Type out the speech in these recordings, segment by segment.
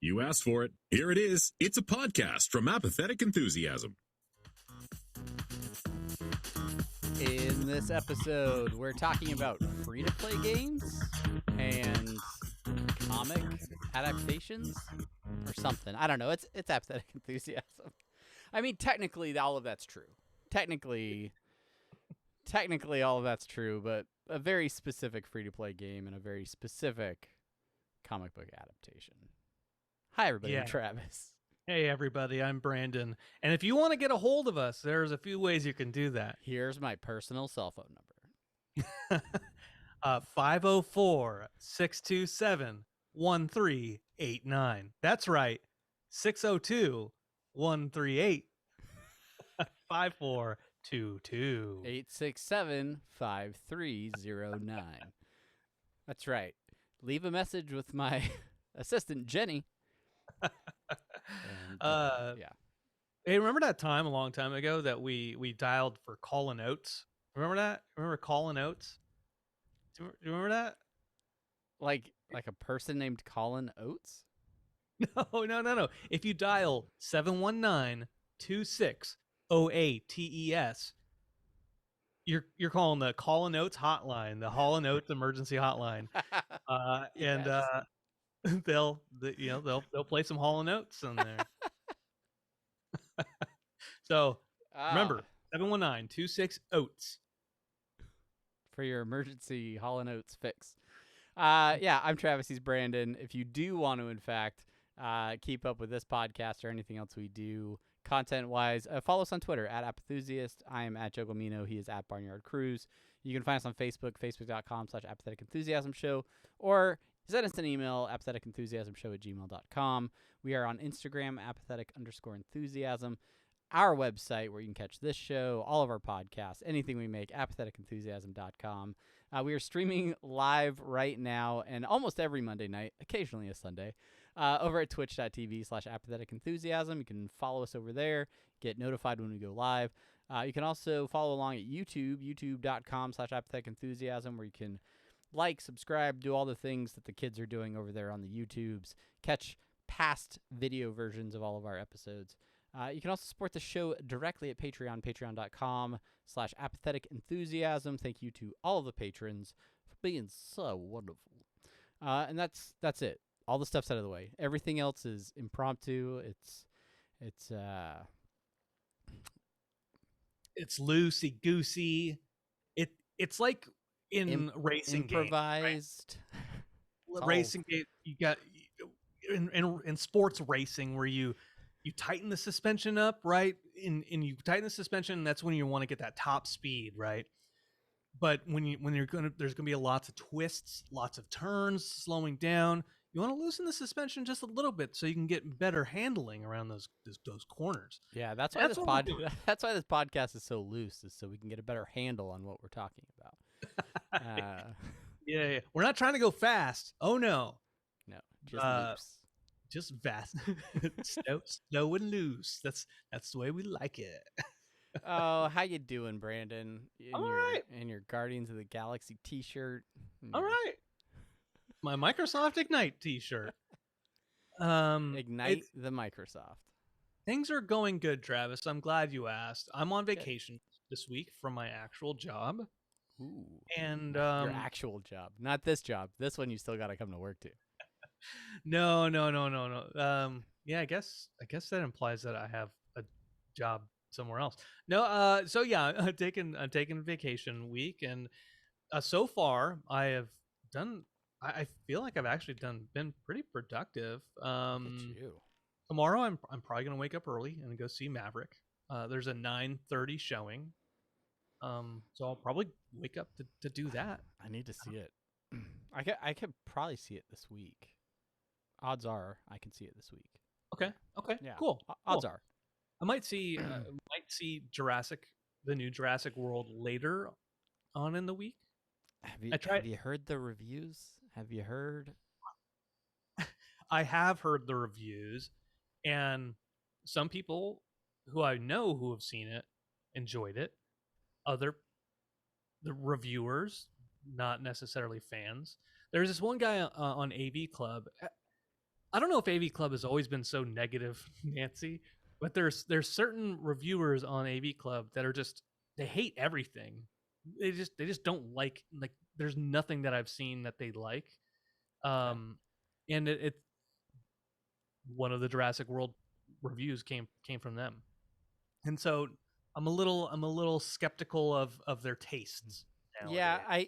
You asked for it. Here it is. It's a podcast from Apathetic Enthusiasm. In this episode, we're talking about free-to-play games and comic adaptations or something. I don't know. It's Apathetic Enthusiasm. I mean, technically, all of that's true. Technically, all of that's true, but a very specific free-to-play game and a very specific comic book adaptation. Hi, everybody. I'm Travis. Hey, everybody. I'm Brandon. And if you want to get a hold of us, there's a few ways you can do that. Here's my personal cell phone number. 504-627-1389. That's right. 602-138-5422. 867-5309. That's right. Leave a message with my assistant, Jenny. And, yeah. Hey, remember that time a long time ago that we dialed for Call & Oates? Remember that? Remember Call & Oates? Do you remember that? Like a person named Colin Oates? No. If you dial 719-26-OATES, you're calling the Call & Oates hotline, the Hall & Oates emergency hotline. Yes. And they'll play some Hall & Oates on there. So remember, 719-26-OATES for your emergency Hall & Oates fix. I'm Travis. He's Brandon. If you do want to, in fact, keep up with this podcast or anything else we do content-wise, follow us on Twitter at Apathusiast. I am at Jogomino. He is at Barnyard Cruise. You can find us on Facebook, facebook.com/Apathetic Enthusiasm Show, or send us an email, apatheticenthusiasmshow@gmail.com. We are on Instagram, apathetic_enthusiasm. Our website, where you can catch this show, all of our podcasts, anything we make, apatheticenthusiasm.com. We are streaming live right now and almost every Monday night, occasionally a Sunday, over at twitch.tv/apatheticenthusiasm. You can follow us over there, get notified when we go live. You can also follow along at YouTube, youtube.com/apatheticenthusiasm, where you can like, subscribe, do all the things that the kids are doing over there on the YouTubes, catch past video versions of all of our episodes. You can also support the show directly at Patreon, patreon.com/apatheticenthusiasm. Thank you to all of the patrons for being so wonderful. And that's it. All the stuff's out of the way. Everything else is impromptu. It's loosey goosey. It's like in racing improvised game, right? Racing game. You got in sports racing where you tighten the suspension up, right? And you tighten the suspension, that's when you want to get that top speed, right? But there's gonna be lots of twists, lots of turns, slowing down. You want to loosen the suspension just a little bit so you can get better handling around those corners. Yeah, that's why this podcast is so loose, is so we can get a better handle on what we're talking about. Yeah. We're not trying to go fast. Oh no, just loose. Just fast, slow and loose. That's the way we like it. Oh, how you doing, Brandon? Right. In your Guardians of the Galaxy T-shirt. All right. My Microsoft Ignite T-shirt. Ignite the Microsoft. Things are going good, Travis. I'm glad you asked. I'm on vacation this week from my actual job. Ooh. And your actual job, not this job. This one you still got to come to work to. No. Yeah, I guess that implies that I have a job somewhere else. No. So yeah, I'm taking vacation week, and so far I have done. I feel like I've actually been pretty productive. Tomorrow I'm probably gonna wake up early and go see Maverick. There's a 9:30 showing. So I'll probably wake up to do that. I need to see it. I could probably see it this week. Odds are I can see it this week. Okay. Yeah. Cool. Odds are. I might see the new Jurassic World later on in the week. Have you heard the reviews? Have you heard? I have heard the reviews, and some people who I know who have seen it enjoyed it. The reviewers, not necessarily fans. There's this one guy on AV Club. I don't know if AV Club has always been so negative, Nancy, but there's certain reviewers on AV Club that are just they hate everything. They just don't like. There's nothing that I've seen that they like. Okay. And it one of the Jurassic World reviews came from them, and so I'm a little skeptical of their tastes Yeah, nowadays.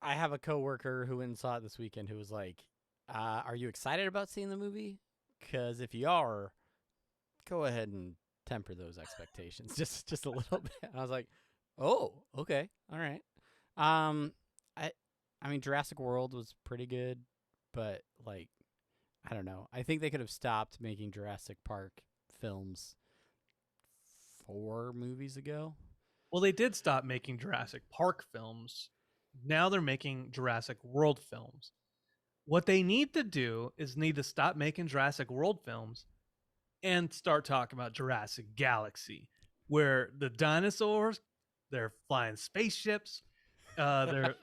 I have a coworker who went and saw it this weekend who was like, "Are you excited about seeing the movie? Because if you are, go ahead and temper those expectations just a little bit." And I was like, "Oh, okay, all right." Um, I I mean, Jurassic World was pretty good, but like, I don't know. I think they could have stopped making Jurassic Park films 4 movies ago. Well, they did stop making Jurassic Park films. Now they're making Jurassic World films. What they need to do is need to stop making Jurassic World films and start talking about Jurassic Galaxy, where the dinosaurs, they're flying spaceships, they're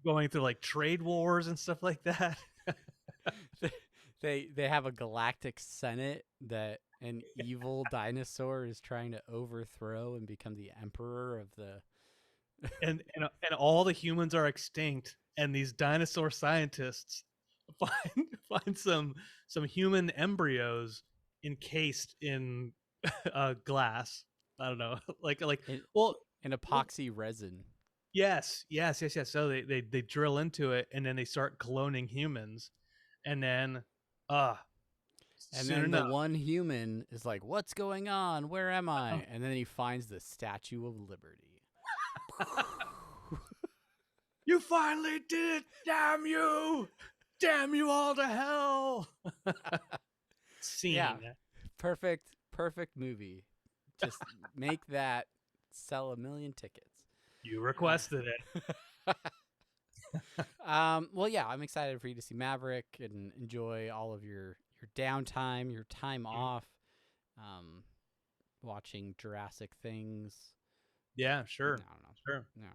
going through like trade wars and stuff like that. They have a galactic senate that an evil dinosaur is trying to overthrow and become the emperor of the. And all the humans are extinct, and these dinosaur scientists find some human embryos encased in glass. I don't know, like in, well, in epoxy resin. yes. So they drill into it, and then they start cloning humans, and then uh And soon then the enough, one human is like, "What's going on? Where am I?" And then he finds the Statue of Liberty. you finally did it! Damn you all to hell! Scene. Yeah, perfect movie. Just make that sell 1,000,000 tickets. You requested it. Well, yeah, I'm excited for you to see Maverick and enjoy all of your downtime, your time off, watching Jurassic things. Yeah, sure, I don't know. sure. No,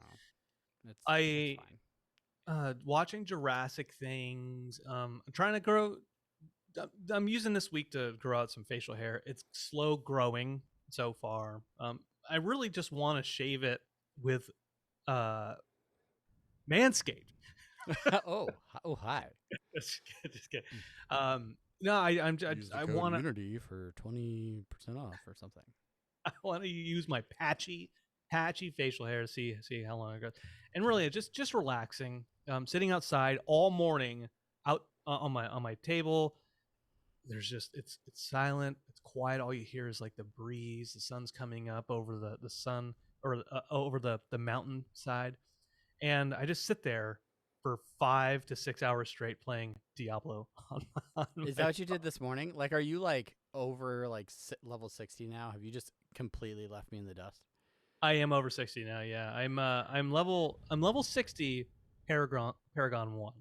it's I fine. watching Jurassic things. I'm trying to grow. I'm using this week to grow out some facial hair. It's slow growing so far. I really just want to shave it with uh Manscaped. Oh, hi. Just kidding. No, I want to Unity for 20% off or something. I want to use my patchy facial hair to see how long it goes. And really, it's just relaxing. Sitting outside all morning out on my table. There's just it's silent, it's quiet. All you hear is like the breeze. The sun's coming up over the sun or over the mountain side, and I just sit there for 5 to 6 hours straight playing Diablo on Is my that what you did this morning? Like, are you like over like level 60 now? Have you just completely left me in the dust? I am over 60 now. Yeah, I'm level 60, Paragon 1.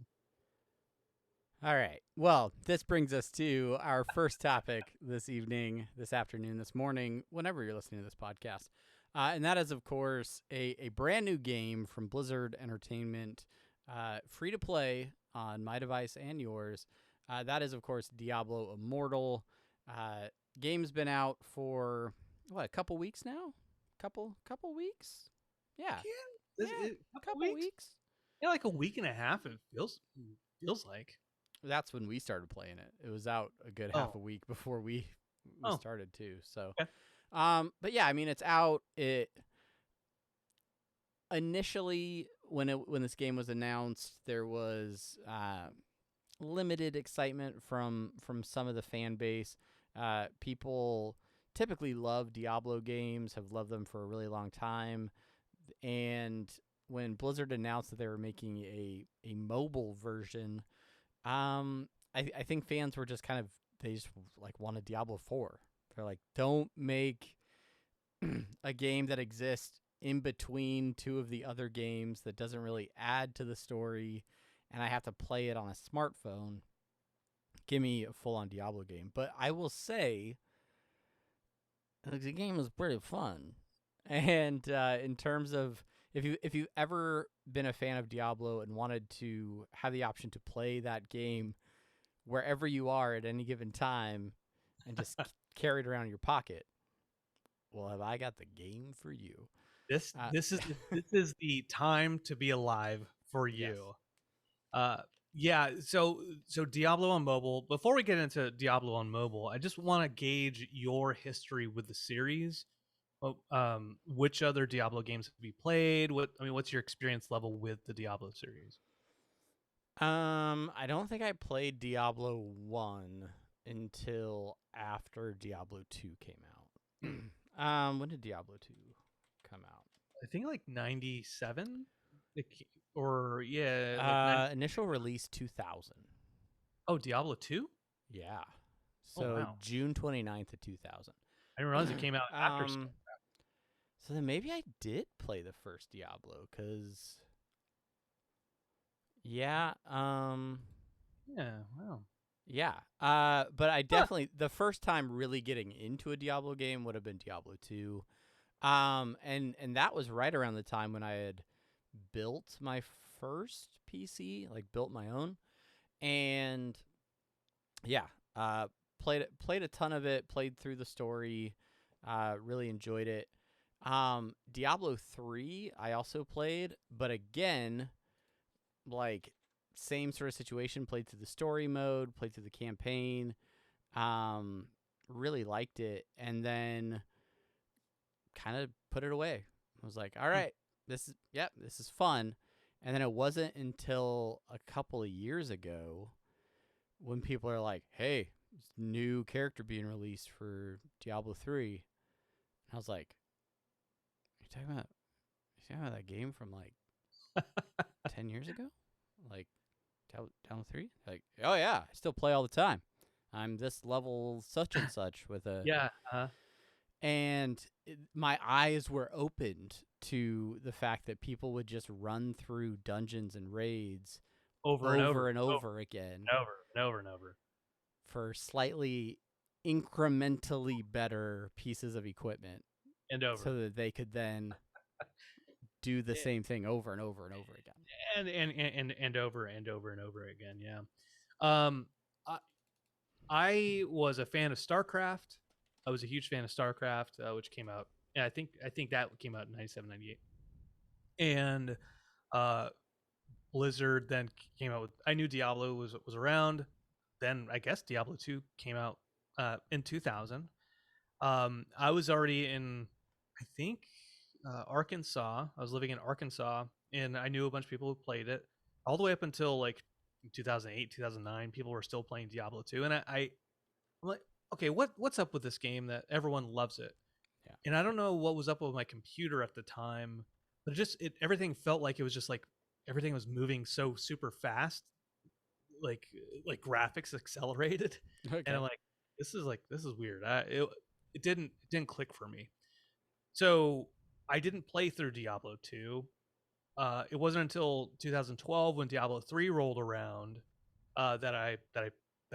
All right. Well, this brings us to our first topic this evening, this afternoon, this morning, whenever you're listening to this podcast. And that is, of course, a brand new game from Blizzard Entertainment, free to play on my device and yours. That is, of course, Diablo Immortal. Game's been out for, what, a couple weeks now? Couple weeks? Yeah. A couple weeks. Yeah, like a week and a half. It feels like. That's when we started playing it. It was out a good half a week before we started too. So, Okay. But yeah, I mean, it's out. It initially when this game was announced, there was limited excitement from some of the fan base. People typically love Diablo games, have loved them for a really long time, and when Blizzard announced that they were making a mobile version, I think fans were just they just like wanted Diablo 4. They're like, don't make a game that exists in between two of the other games that doesn't really add to the story, and I have to play it on a smartphone. Give me a full-on Diablo game. But I will say, the game was pretty fun. And in terms of if you've ever been a fan of Diablo and wanted to have the option to play that game wherever you are at any given time and just carry it around in your pocket. Well, have I got the game for you? This is the time to be alive for you. Yes. Yeah, so Diablo on mobile. Before we get into Diablo on mobile, I just want to gauge your history with the series. Which other Diablo games have you played? What's your experience level with the Diablo series? I don't think I played Diablo 1 until after Diablo 2 came out. When did Diablo 2 come out? I think like 97, or yeah, like 90. Initial release 2000. Oh, Diablo 2? Yeah. Oh So wow, June 29th of 2000. I didn't realize it came out after. So then maybe I did play the first Diablo, cause yeah, Yeah, wow. yeah. But I definitely the first time really getting into a Diablo game would have been Diablo 2. And that was right around the time when I had built my first PC, like built my own. And yeah, played a ton of it, played through the story, really enjoyed it. Diablo 3 I also played, but again, like same sort of situation, played through the story mode, played through the campaign. Really liked it, and then kind of put it away. I was like, all right, this is fun. And then it wasn't until a couple of years ago when people are like, hey, new character being released for Diablo 3. And I was like, you talking about that game from like 10 years ago? Like Diablo 3? Like, oh yeah, I still play all the time. I'm this level such and such with a Yeah. And my eyes were opened to the fact that people would just run through dungeons and raids Over and over and over again and over and over and over. for slightly incrementally better pieces of equipment And over. so that they could then do the same thing over and over and over again. And over and over and over again. Yeah. Um, I was a fan of StarCraft. I was a huge fan of StarCraft, which came out. Yeah, I think that came out in 97, 98. And Blizzard then came out with. I knew Diablo was around. Then I guess Diablo 2 came out in 2000. I was already in, I think, Arkansas. I was living in Arkansas, and I knew a bunch of people who played it all the way up until like 2008, 2009. People were still playing Diablo 2, and I'm like, okay, what's up with this game that everyone loves it? Yeah. And I don't know what was up with my computer at the time, but everything felt like it was just like everything was moving so super fast, like graphics accelerated, Okay. and I'm like, this is weird. It didn't click for me. So I didn't play through Diablo 2. It wasn't until 2012 when Diablo 3 rolled around that I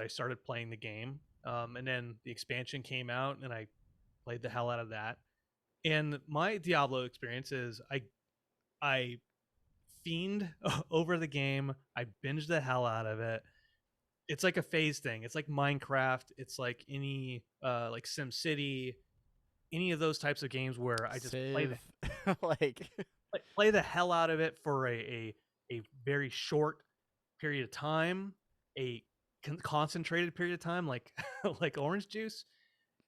started playing the game. And then the expansion came out, and I played the hell out of that. And my Diablo experience is I fiend over the game. I binged the hell out of it. It's like a phase thing. It's like Minecraft. It's like any like Sim City, any of those types of games where I just play like play the hell out of it for a very short period of time, a concentrated period of time, like like orange juice,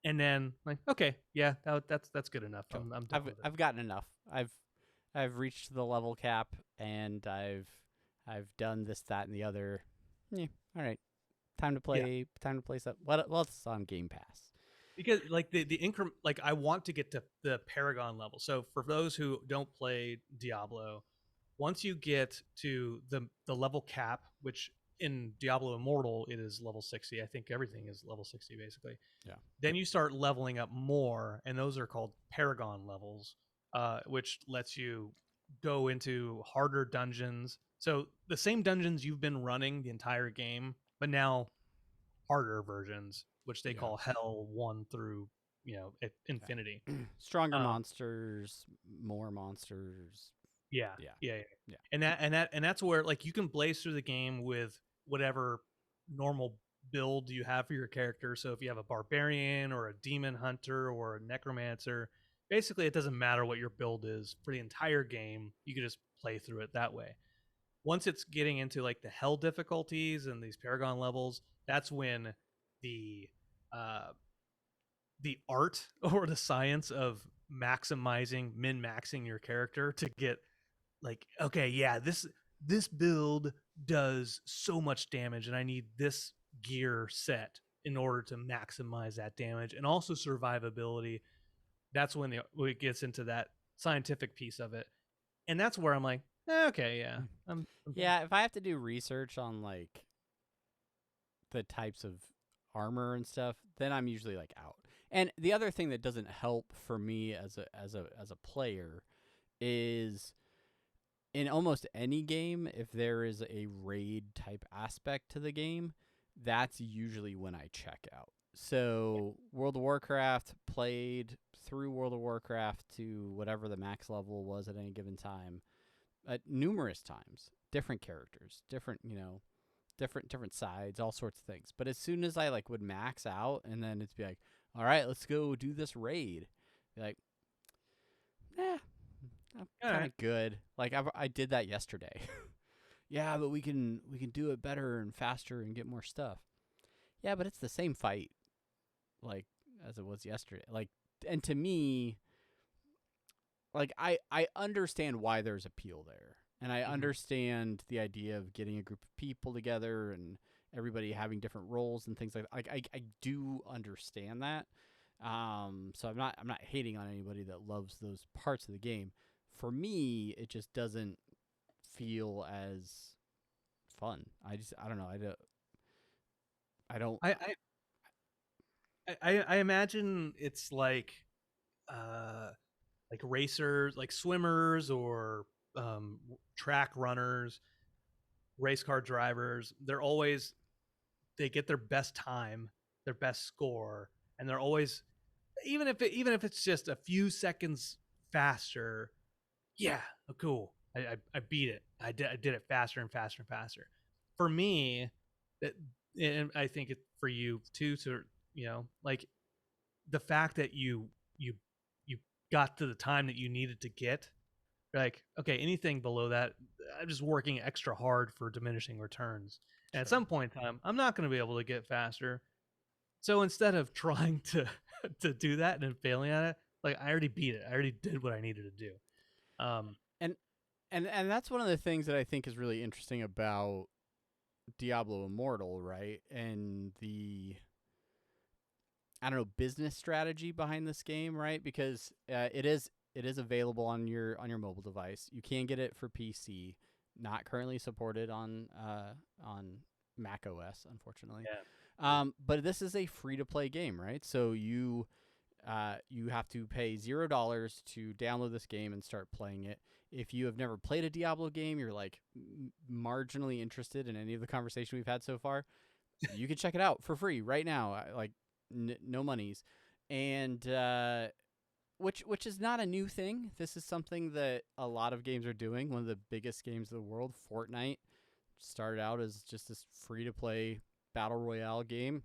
and then like, okay, yeah, that's good enough. cool. I'm done with it. I've gotten enough. I've reached the level cap, and I've done this, that, and the other. Yeah, all right. Time to play. Time to play stuff. What else on Game Pass? Because like the increment, like I want to get to the Paragon level. So for those who don't play Diablo, once you get to the level cap, which in Diablo Immortal it is level 60. I think everything is level 60 basically. Yeah. Then you start leveling up more, and those are called Paragon levels, which lets you go into harder dungeons. So the same dungeons you've been running the entire game, but now harder versions, which they call Hell 1 through Infinity. Stronger monsters, more monsters. Yeah. Yeah. And that's where like you can blaze through the game with whatever normal build you have for your character. So if you have a barbarian or a demon hunter or a necromancer, basically it doesn't matter what your build is for the entire game. You can just play through it that way. Once it's getting into like the hell difficulties and these paragon levels, that's when the uh, the art or the science of maximizing min-maxing your character to get like, okay, yeah, this build does so much damage and I need this gear set in order to maximize that damage and also survivability. That's when it gets into that scientific piece of it, and that's where I'm like, okay, yeah, Yeah, if I have to do research on like the types of armor and stuff, then I'm usually like out. And the other thing that doesn't help for me as a player is in almost any game, if there is a raid type aspect to the game, that's usually when I check out. So World of Warcraft, played through World of Warcraft to whatever the max level was at any given time, numerous times, different characters, different different sides, all sorts of things. But as soon as I like would max out, and then it'd be like, all right, let's go do this raid. Be like, I'm kind of good. Like I did that yesterday. Yeah, but we can do it better and faster and get more stuff. Yeah, but it's the same fight, like as it was yesterday. Like, and to me, like I understand why there's appeal there, and I understand the idea of getting a group of people together and everybody having different roles and things like that. Like I do understand that. So I'm not hating on anybody that loves those parts of the game. For me, it just doesn't feel as fun. I don't know. I don't. I imagine it's like racers, like swimmers or track runners, race car drivers. They get their best time, their best score, and they're always, even if it's just a few seconds faster. Yeah, oh, cool. I beat it. I did it faster and faster and faster. For me, and I think it for you too. To like the fact that you got to the time that you needed to get. Like, okay, anything below that, I'm just working extra hard for diminishing returns. And at some point in time, I'm not going to be able to get faster. So instead of trying to to do that and then failing at it, like I already beat it. I already did what I needed to do. And that's one of the things that I think is really interesting about Diablo Immortal, right? And the, I don't know, business strategy behind this game, right? Because it is available on your mobile device. You can get it for PC, not currently supported on Mac OS, unfortunately. Yeah. But this is a free to play game, right? So you have to pay $0 to download this game and start playing it. If you have never played a Diablo game, you're like marginally interested in any of the conversation we've had so far, you can check it out for free right now. Like no monies, and which is not a new thing. This is something that a lot of games are doing. One of the biggest games of the world, Fortnite, started out as just this free to play battle royale game,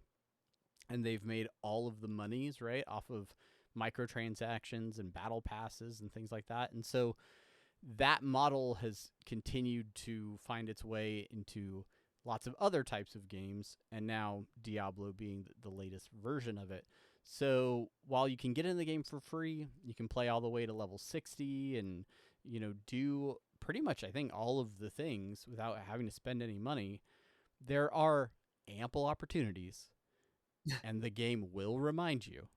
and they've made all of the monies right off of microtransactions and battle passes and things like that. And so that model has continued to find its way into lots of other types of games, and now Diablo being the latest version of it. So while you can get in the game for free, you can play all the way to level 60 and do pretty much, I think, all of the things without having to spend any money. There are ample opportunities, and the game will remind you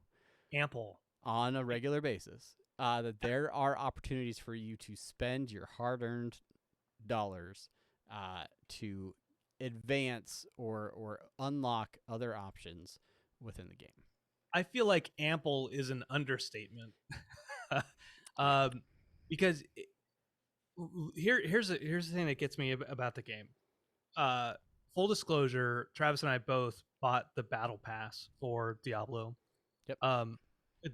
on a regular basis that there are opportunities for you to spend your hard-earned dollars to advance or unlock other options within the game. I feel like ample is an understatement. Because here's the thing that gets me about the game. Full disclosure, Travis and I both bought the battle pass for Diablo. Yep.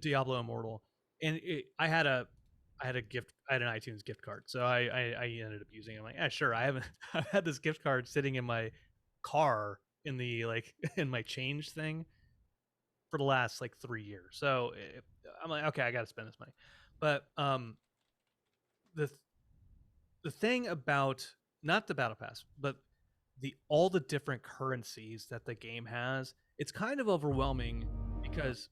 Diablo Immortal, and I had an iTunes gift card, so I ended up using it. I'm like, yeah, sure. I've had this gift card sitting in my car in the like in my change thing for the last like 3 years. So I'm like, okay, I got to spend this money. But the the thing about not the battle pass, but the all the different currencies that the game has, it's kind of overwhelming because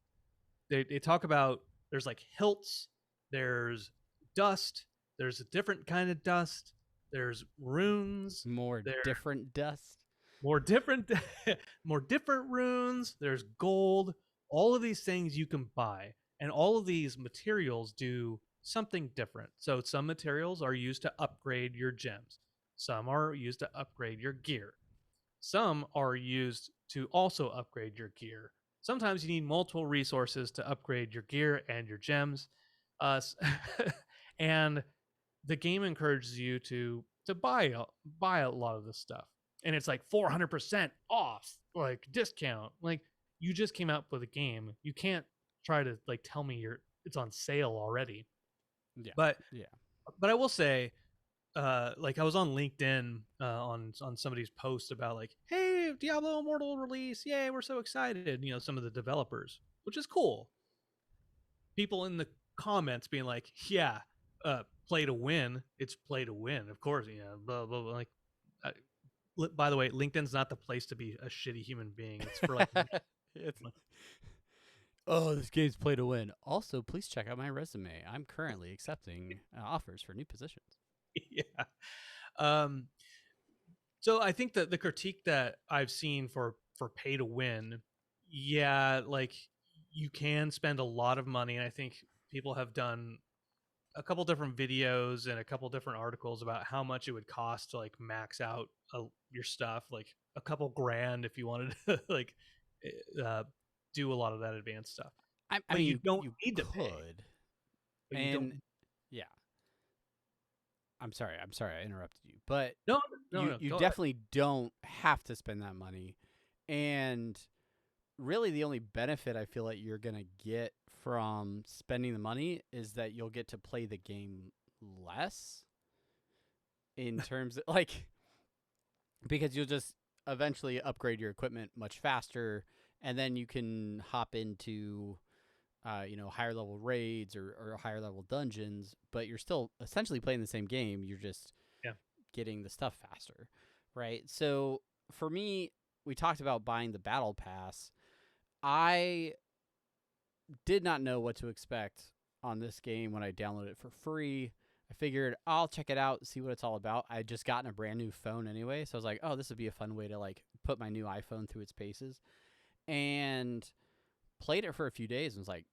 they talk about there's like hilts, there's dust, there's a different kind of dust, there's runes, More there different dust. more different more different runes, there's gold, all of these things you can buy, and all of these materials do something different. So some materials are used to upgrade your gems, some are used to upgrade your gear, some are used to also upgrade your gear. Sometimes you need multiple resources to upgrade your gear and your gems. And the game encourages you to buy a lot of this stuff. And it's like 400% off, like discount. Like you just came out with a game. You can't try to like tell me it's on sale already. Yeah. But Yeah. I will say like I was on LinkedIn on somebody's post about like, hey, Diablo Immortal release, yay, we're so excited. You know, some of the developers, which is cool. People in the comments being like, yeah, play to win. It's play to win, of course. You know, blah blah blah. Like, by the way, LinkedIn's not the place to be a shitty human being. It's for like, It's oh, this game's play to win. Also, please check out my resume. I'm currently accepting offers for new positions. yeah. Um, so I think that the critique that I've seen for pay to win, yeah, like you can spend a lot of money, and I think people have done a couple different videos and a couple different articles about how much it would cost to like max out your stuff, like a couple grand if you wanted to like uh, do a lot of that advanced stuff. I But mean, you don't you need to pay. could, But you don't. and yeah. I'm sorry. I interrupted you, but No, no, no. you Go ahead. definitely don't have to spend that money, and really the only benefit I feel like you're gonna get from spending the money is that you'll get to play the game less in terms of like because you'll just eventually upgrade your equipment much faster, and then you can hop into higher level raids or higher level dungeons, but you're still essentially playing the same game. You're just Yeah. getting the stuff faster, right? So for me, we talked about buying the battle pass. I did not know what to expect on this game when I downloaded it for free. I figured I'll check it out, see what it's all about. I had just gotten a brand new phone anyway, so I was like, oh, this would be a fun way to like put my new iPhone through its paces. And played it for a few days and was like,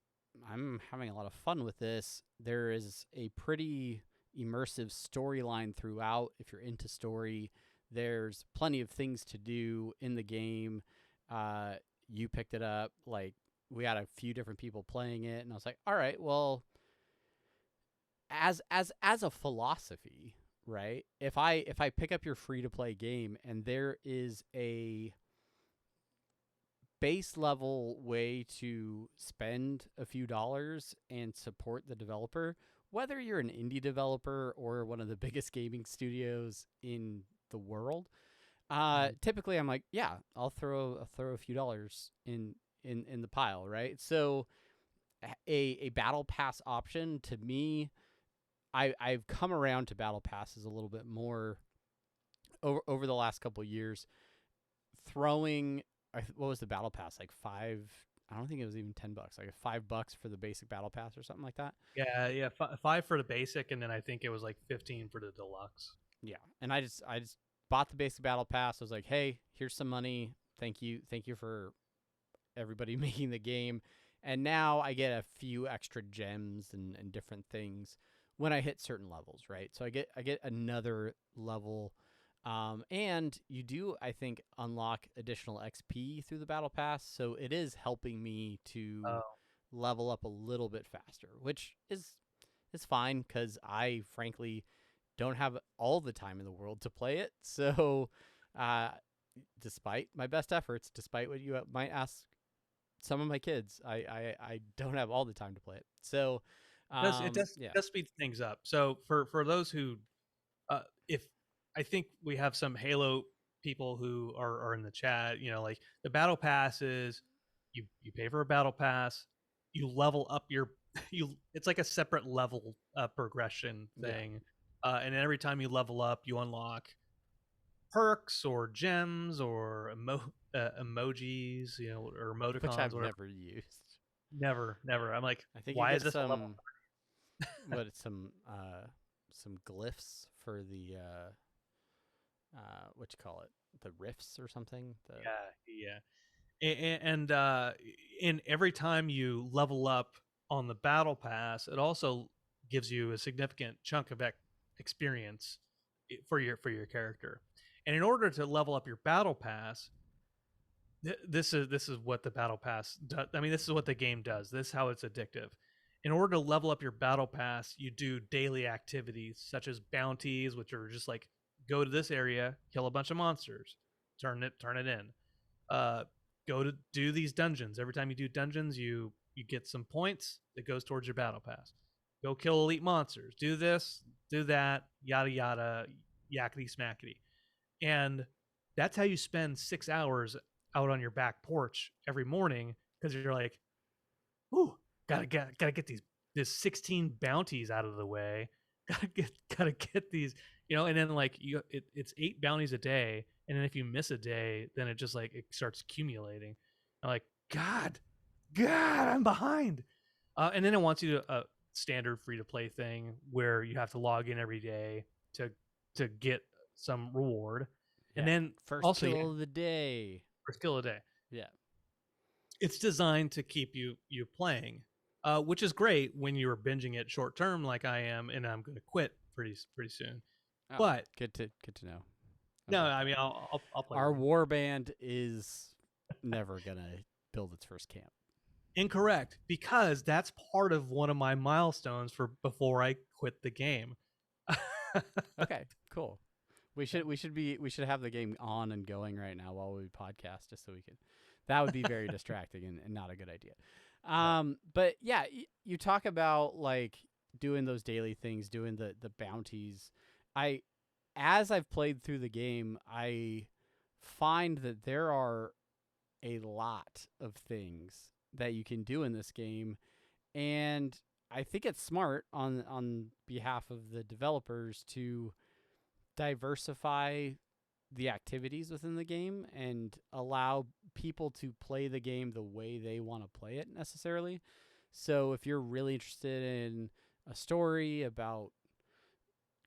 I'm having a lot of fun with this. There is a pretty immersive storyline throughout. If you're into story, there's plenty of things to do in the game. You picked it up. Like we had a few different people playing it, and I was like, all right, well, as a philosophy, right? If I pick up your free to play game and there is a base level way to spend a few dollars and support the developer, whether you're an indie developer or one of the biggest gaming studios in the world, typically I'm like, yeah, I'll throw a few dollars in the pile, right? So a battle pass option to me, I've come around to battle passes a little bit more over the last couple of years. Throwing what was the battle pass, like five? I don't think it was even $10, like $5 for the basic battle pass or something like that. Yeah. 5 for the basic, and then I think it was like 15 for the deluxe. Yeah, and I just bought the basic battle pass. I was like, hey, here's some money. Thank you for everybody making the game. And now I get a few extra gems and different things when I hit certain levels, right? So I get another level. And you do, I think, unlock additional XP through the battle pass. So it is helping me to level up a little bit faster, which is fine because I frankly don't have all the time in the world to play it. So despite my best efforts, despite what you might ask some of my kids, I don't have all the time to play it. So It does speed things up. So for those who if I think we have some Halo people who are in the chat, like the battle pass is you pay for a battle pass, you level up your it's like a separate level progression thing. And every time you level up, you unlock perks or gems or emojis, or Which emoticons, I've whatever. never used. Never. I'm like, I think why you is get this a level? some glyphs for the what you call it, the rifts or something. Yeah. And every time you level up on the battle pass, it also gives you a significant chunk of experience for your character. And in order to level up your battle pass, this is what the battle pass does. I mean, this is what the game does. This is how it's addictive. In order to level up your battle pass, you do daily activities such as bounties, which are just like go to this area, kill a bunch of monsters, turn it in. Uh, Go to do these dungeons. Every time you do dungeons, you get some points that goes towards your battle pass. Go kill elite monsters. Do this, do that, yada yada, yakety smackety. And that's how you spend 6 hours out on your back porch every morning, because you're like, ooh, gotta get this 16 bounties out of the way. Gotta get these, and then like it's 8 bounties a day, and then if you miss a day, then it just like it starts accumulating. I'm like, God, I'm behind. And then it wants you to a standard free to play thing where you have to log in every day to get some reward. And then first also kill of the day. first kill a day. Yeah. It's designed to keep you playing, which is great when you're binging it short term like I am, and I'm going to quit pretty soon. Oh, But good to know. no, Okay. I mean I'll play. Our warband is never gonna build its first camp. Incorrect, because that's part of one of my milestones for before I quit the game. Okay, cool. We should have the game on and going right now while we podcast, just so we can. That would be very distracting and not a good idea. But yeah, you talk about like doing those daily things, doing the bounties. As I've played through the game, I find that there are a lot of things that you can do in this game, and I think it's smart on behalf of the developers to diversify the activities within the game and allow people to play the game the way they want to play it necessarily. So if you're really interested in a story about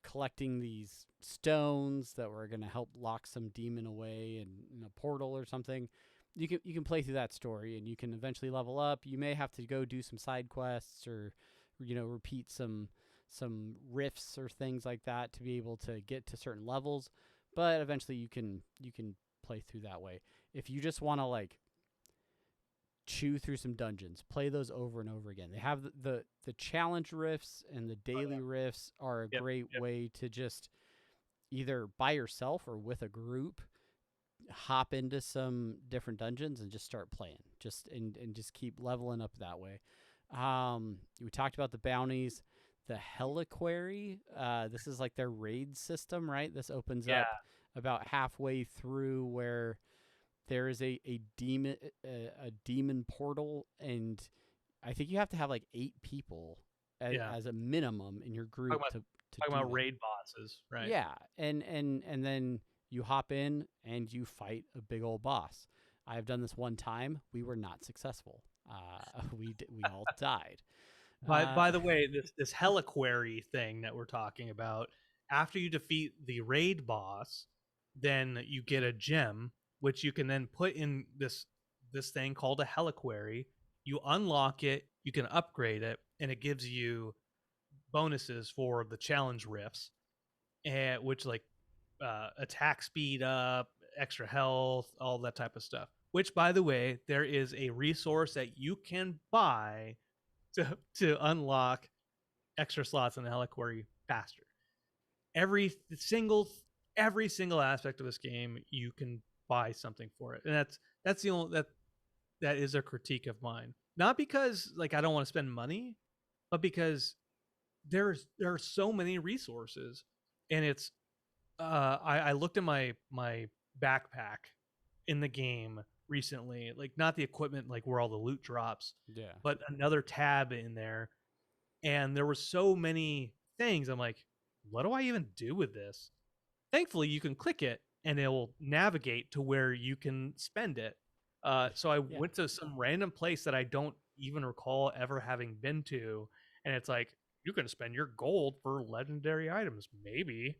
collecting these stones that were going to help lock some demon away in a portal or something, you can play through that story, and you can eventually level up. You may have to go do some side quests or repeat some rifts or things like that to be able to get to certain levels, but eventually you can play through that way. If you just want to like chew through some dungeons, play those over and over again. They have the challenge rifts, and the daily rifts are a great way to just either by yourself or with a group hop into some different dungeons and just start playing, and just keep leveling up that way. We talked about the bounties, the Heliquary. This is like their raid system, right? This opens up about halfway through where there is a demon portal, and I think you have to have like 8 people as a minimum in your group to talking about raid bosses, right? Yeah, and then you hop in and you fight a big old boss. I've done this one time. We were not successful. We all died. By the way, this Heliquary thing that we're talking about, after you defeat the raid boss, then you get a gem, which you can then put in this thing called a Heliquary. You unlock it, you can upgrade it, and it gives you bonuses for the challenge rifts, which like attack speed up, extra health, all that type of stuff. Which, by the way, there is a resource that you can buy to unlock extra slots in the Heliquary faster. Every single aspect of this game, you can buy something for it, and that's the only that is a critique of mine. Not because like I don't want to spend money, but because there are so many resources, and it's I looked at my backpack in the game recently, like not the equipment like where all the loot drops, Yeah. but another tab in there, and there were so many things. I'm like, what do I even do with this? Thankfully, you can click it and it will navigate to where you can spend it. So I Yeah. went to some random place that I don't even recall ever having been to, and it's like you can spend your gold for legendary items, maybe.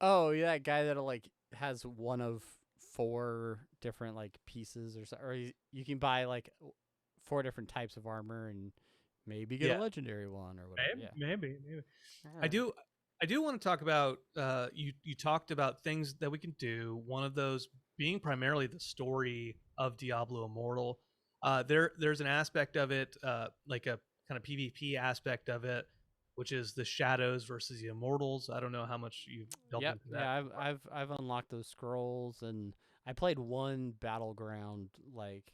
Oh, yeah, that guy that like has one of 4 different like pieces or so, or you can buy like 4 different types of armor and maybe get a Yeah, legendary one or whatever. Yeah. maybe. I Alright. do. I do want to talk about. You talked about things that we can do. One of those being primarily the story of Diablo Immortal. There's an aspect of it, like a kind of PvP aspect of it, which is the shadows versus the immortals. I don't know how much you've delved Yep. into that. Yeah, I've unlocked those scrolls and I played one battleground like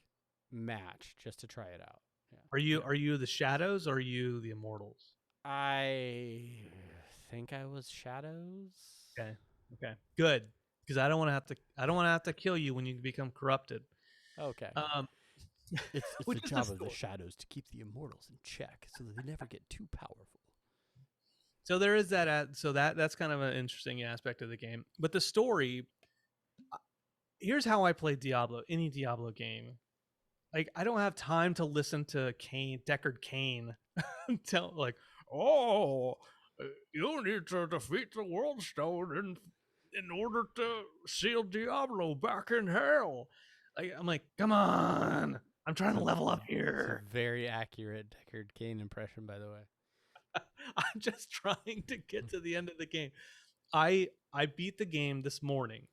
match just to try it out. Yeah. Are you the shadows or are you the immortals? I think I was Shadows. Okay, okay, good. Because I don't want to have to. I don't want to have to kill you when you become corrupted. Okay. Um, It's which the is the job of the story. shadows to keep the immortals in check so that they never get too powerful. So there is that. So that's kind of an interesting aspect of the game. But the story. Here's how I play Diablo. Any Diablo game. Like I don't have time to listen to Deckard Cain tell like, oh, you need to defeat the World Stone in order to seal Diablo back in hell. I'm like, come on, I'm trying to level up It's a here. very accurate Deckard Cain impression, by the way. I'm just trying to get to the end of the game. I beat the game this morning,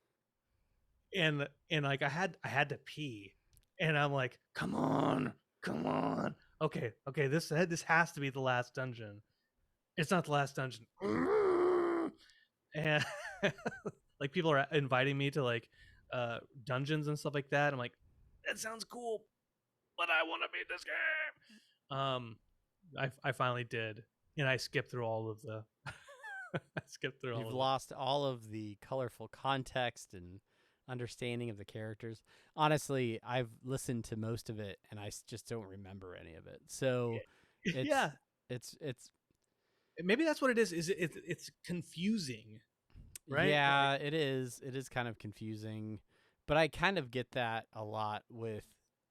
and like I had to pee, and I'm like, come on, come on. Okay, this has to be the last dungeon. It's not the last dungeon. And like people are inviting me to like dungeons and stuff like that. I'm like, that sounds cool, but I want to beat this game. I finally did, and I skipped through all of the. I skipped through all You've of lost all of the colorful context and understanding of the characters. Honestly, I've listened to most of it and I just don't remember any of it. So it. it's Yeah, it's maybe that's what it is. It's confusing, right? Like, yeah, it is. It is kind of confusing, but I kind of get that a lot with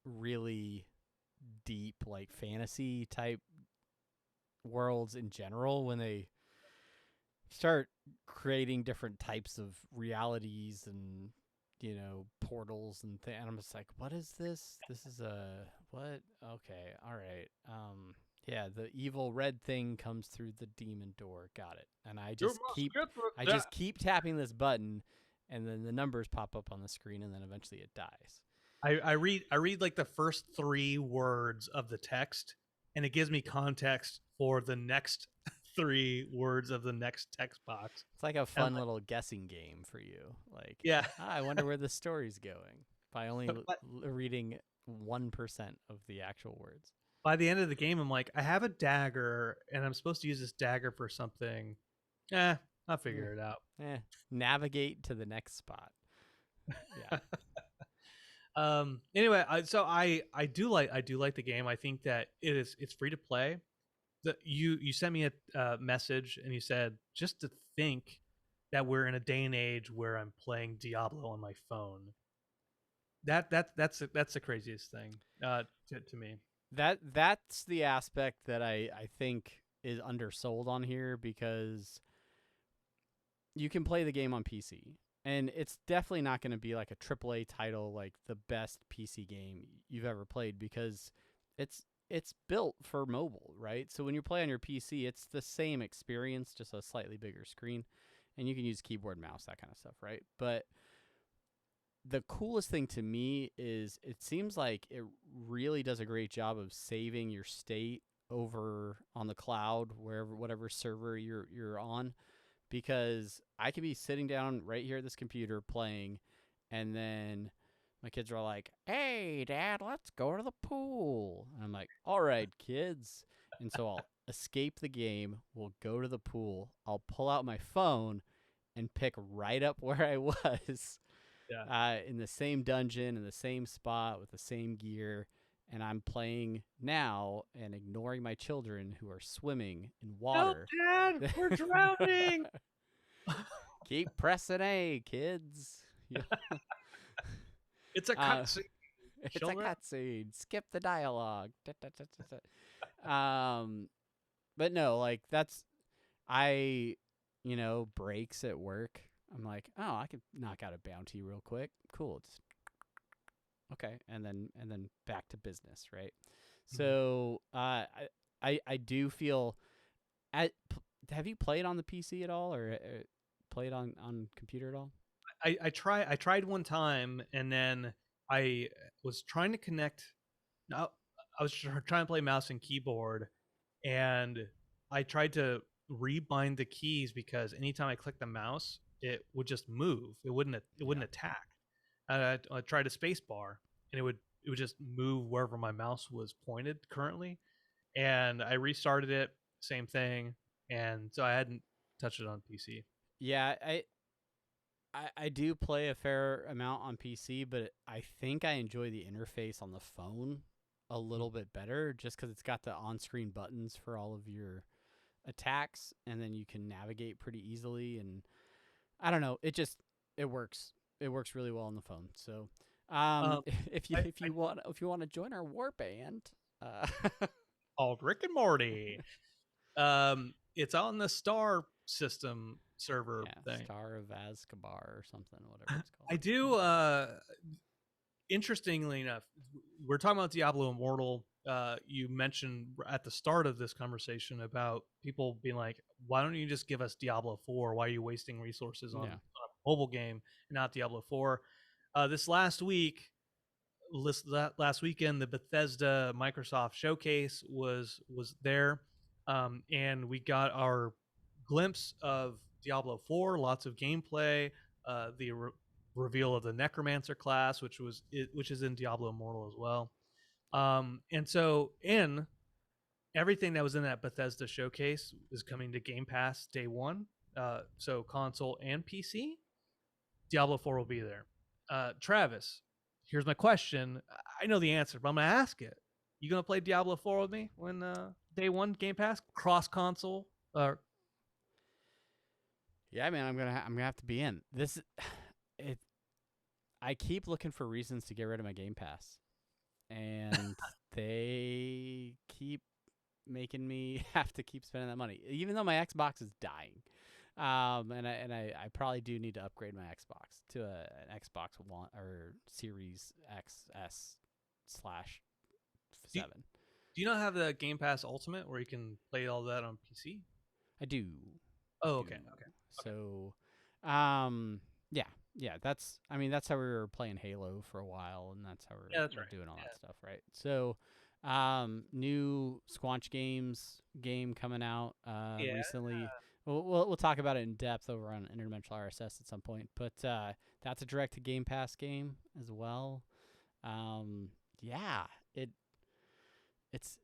really deep like fantasy type worlds in general when they start creating different types of realities and portals and things. And I'm just like, what is this? This is a what? Okay, all right. Yeah, the evil red thing comes through the demon door. Got it. And you must get through I that. just keep tapping this button, and then the numbers pop up on the screen, and then eventually it dies. I read like the first 3 words of the text, and it gives me context for the next 3 words of the next text box. It's like a And I'm fun like, little guessing game for you. Like, yeah. I wonder where the story's going by only But reading 1% of the actual words. by the end of the game, I'm like, I have a dagger, and I'm supposed to use this dagger for something. I'll figure it out. Navigate to the next spot. Yeah. Anyway, so I do like the game. I think that it's free to play. You sent me a message and you said just to think that we're in a day and age where I'm playing Diablo on my phone. That's the craziest thing to me. That's the aspect that I think is undersold on here, because you can play the game on PC, and it's definitely not going to be like a AAA title, like the best PC game you've ever played, because it's built for mobile, right? So when you play on your PC, it's the same experience, just a slightly bigger screen, and you can use keyboard, mouse, that kind of stuff, right? But the coolest thing to me is it seems like it really does a great job of saving your state over on the cloud, whatever server you're on, because I could be sitting down right here at this computer playing, and then my kids are all like, "Hey, Dad, let's go to the pool." And I'm like, "All right, kids." And so I'll escape the game. We'll go to the pool. I'll pull out my phone and pick right up where I was. in the same dungeon, in the same spot, with the same gear. And I'm playing now and ignoring my children who are swimming in Help, water. Dad! We're drowning. Keep pressing A, kids. It's a Uh, cutscene. it's a Children. cutscene. Skip the dialogue. But no, like that's I, breaks at work. I'm like, oh, I could knock out a bounty real quick. Cool. Just okay, and then back to business, right? So I do feel. Have you played on the PC at all, or played on computer at all? I tried one time, and then I was trying to connect. No, I was trying to play mouse and keyboard, and I tried to rebind the keys because anytime I clicked the mouse, it would just move. It wouldn't attack. I tried a space bar, and it would just move wherever my mouse was pointed currently. And I restarted it, same thing, and so I hadn't touched it on PC. Yeah, I do play a fair amount on PC, but I think I enjoy the interface on the phone a little bit better just because it's got the on-screen buttons for all of your attacks, and then you can navigate pretty easily. And I don't know, it works. It works really well on the phone. So Um, if you want to join our war band, called Rick and Morty. It's on the Star system server thing. Star of Azkabar or something, whatever it's called. I do. Interestingly enough, we're talking about Diablo Immortal. You mentioned at the start of this conversation about people being like, "Why don't you just give us Diablo 4? Why are you wasting resources on a mobile game and not Diablo 4?" This last weekend, the Bethesda Microsoft showcase was there, and we got our glimpse of Diablo 4, lots of gameplay, the reveal of the Necromancer class, which is in Diablo Immortal as well. And so in everything that was in that Bethesda showcase is coming to Game Pass day one. So console and PC. Diablo 4 will be there. Travis, here's my question. I know the answer, but I'm gonna ask it. You gonna play Diablo 4 with me when day one Game Pass cross console? Yeah, man, I'm gonna have to be in this. It. I keep looking for reasons to get rid of my Game Pass, and they keep making me have to keep spending that money, even though my Xbox is dying. And I probably do need to upgrade my Xbox to an Xbox One or Series XS/7. Do you not have the Game Pass Ultimate where you can play all that on PC? I do. Oh, okay. So, yeah. That's how we were playing Halo for a while, and that's how we're doing all that stuff, right? So, new Squanch Games game coming out recently. We'll talk about it in depth over on Interdimensional RSS at some point, but that's a direct to Game Pass game as well. Yeah, it's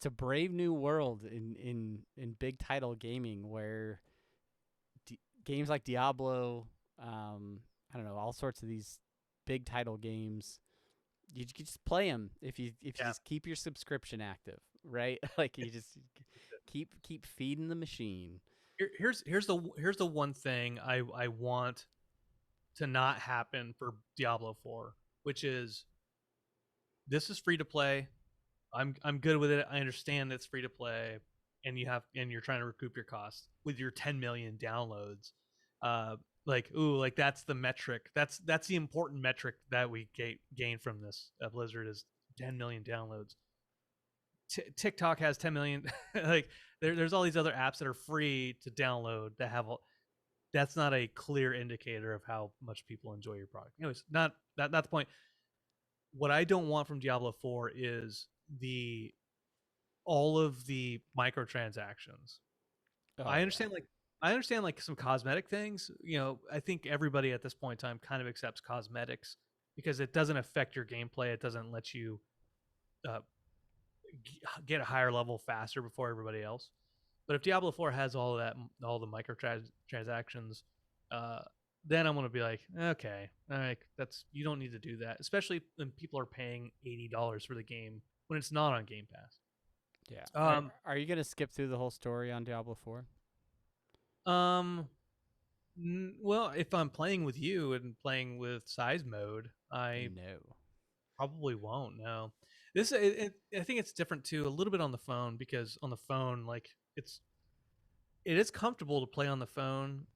a brave new world in big title gaming where games like Diablo, I don't know, all sorts of these big title games, you just play them if you just keep your subscription active, right? Like you just keep feeding the machine. Here's the one thing I want to not happen for Diablo 4, which is this is free to play. I'm good with it. I understand it's free to play, and you're trying to recoup your costs with your 10 million downloads. Like that's the metric. That's the important metric that we gain from this Blizzard is 10 million downloads. TikTok has 10 million. Like there's all these other apps that are free to download that have that's not a clear indicator of how much people enjoy your product. Anyways, not the point. What I don't want from Diablo 4 is all of the microtransactions. I understand like some cosmetic things. I think everybody at this point in time kind of accepts cosmetics because it doesn't affect your gameplay. It doesn't let you get a higher level faster before everybody else. But if Diablo 4 has all of that, all the microtransactions, then I'm gonna be like, okay, like you don't need to do that, especially when people are paying $80 for the game when it's not on Game Pass. Yeah. Um, Are you gonna skip through the whole story on Diablo 4? um, well, if I'm playing with you and playing with size mode, I No. probably won't. No, I think it's different too, a little bit on the phone, because on the phone, like it is comfortable to play on the phone,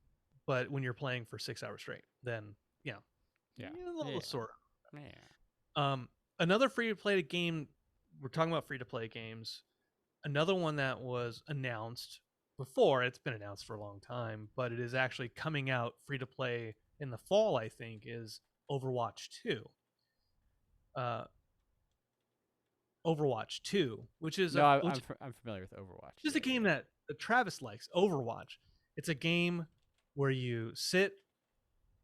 but when you're playing for 6 hours straight, then Yeah. a little Yeah. sort Yeah. of. Another free to play game. We're talking about free to play games. Another one that was announced before. It's been announced for a long time, but it is actually coming out free to play in the fall. I think is Overwatch 2. Uh, Overwatch 2, which is No, which I'm familiar with Overwatch. is a game that Travis likes. Overwatch. It's a game where you sit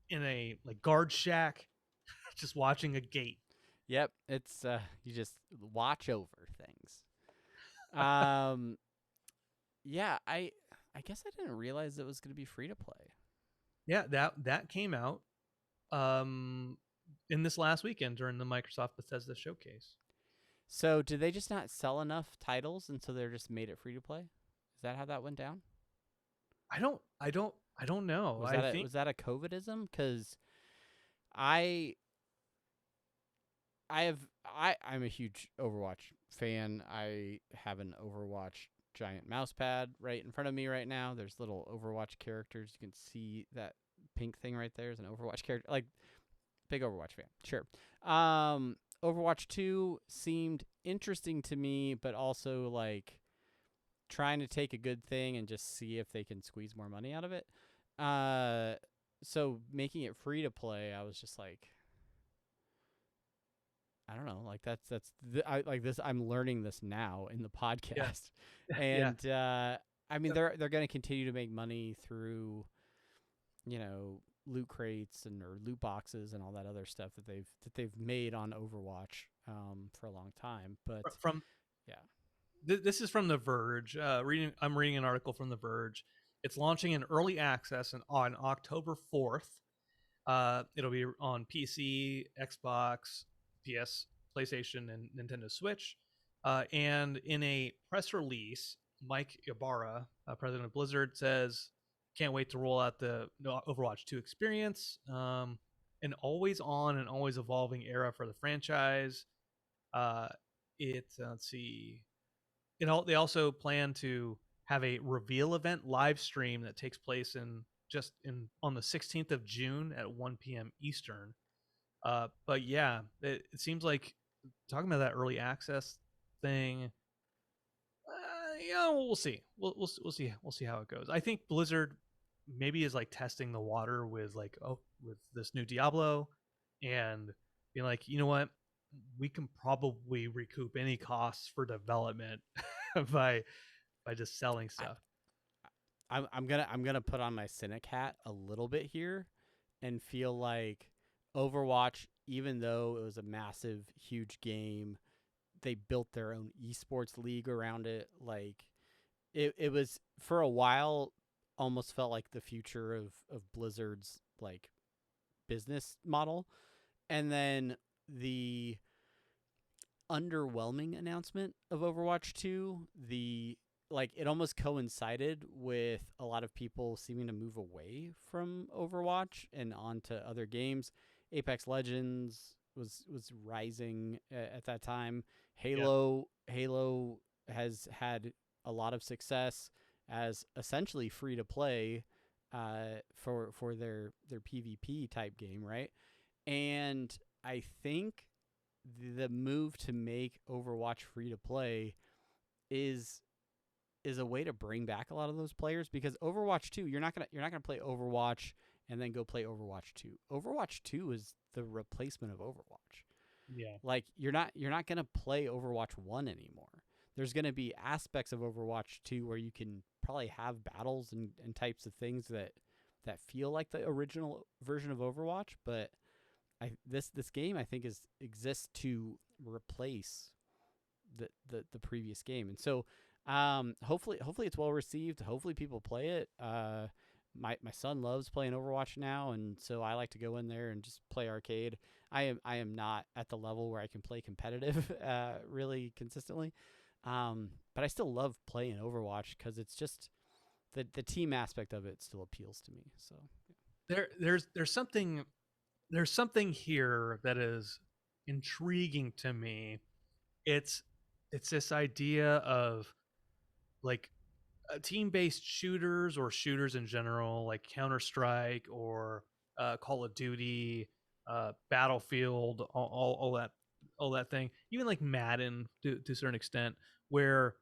in a like guard shack, just watching a gate. Yep. It's you just watch over things. Um. Yeah. I guess I didn't realize it was gonna be free to play. Yeah, that came out um in this last weekend during the Microsoft Bethesda showcase. So did they just not sell enough titles, and so they're just made it free to play? Is that how that went down? I don't know. I think Was that a COVIDism? Because I I'm a huge Overwatch fan. I have an Overwatch giant mouse pad right in front of me right now. There's little Overwatch characters. You can see that pink thing right there is an Overwatch character. Like, big Overwatch fan. Sure. Overwatch 2 seemed interesting to me, but also like trying to take a good thing and just see if they can squeeze more money out of it. So making it free to play, I was just like, I don't know, like I like this. I'm learning this now in the podcast, yeah. and I mean they're going to continue to make money through, loot crates and or loot boxes and all that other stuff that they've made on Overwatch for a long time. But From yeah, this is from The Verge. I'm reading an article from The Verge. It's launching in early access on October 4th. It'll be on PC, Xbox, PS, PlayStation, and Nintendo Switch. And in a press release, Mike Ibarra, president of Blizzard, says, "Can't wait to roll out the Overwatch 2 experience. An always on and always evolving era for the franchise. Uh, let's see. They also plan to have a reveal event live stream that takes place on the 16th of June at 1 p.m. Eastern. But yeah, it seems like talking about that early access thing. Yeah, we'll see. We'll see how it goes. I think Blizzard maybe is like testing the water with with this new Diablo, and being like, you know what, we can probably recoup any costs for development by just selling I, stuff. I'm gonna put on my cynic hat a little bit here, and feel like Overwatch, even though it was a massive, huge game, they built their own esports league around it. Like it was for a while almost felt like the future of Blizzard's like business model. And then the underwhelming announcement of Overwatch 2, the like it almost coincided with a lot of people seeming to move away from Overwatch and onto other games. Apex Legends was rising at that time. Yeah. Halo has had a lot of success as essentially free to play for their PvP type game, right? And I think the move to make Overwatch free to play is a way to bring back a lot of those players, because Overwatch 2, you're not gonna play Overwatch and then go play Overwatch 2. Overwatch 2 is the replacement of Overwatch. Yeah. Like you're not gonna play Overwatch 1 anymore. There's gonna be aspects of Overwatch 2 where you can probably have battles and types of things that feel like the original version of Overwatch, but this game I think exists to replace the previous game. And so hopefully it's well received. Hopefully people play it. my son loves playing Overwatch now, and so I like to go in there and just play arcade. I am not at the level where I can play competitive really consistently, but I still love playing Overwatch because it's just the team aspect of it still appeals to me. So There's something here that is intriguing to me. It's this idea of like team-based shooters or shooters in general, like Counter-Strike or Call of Duty, Battlefield, all that thing. Even like Madden to a certain extent, where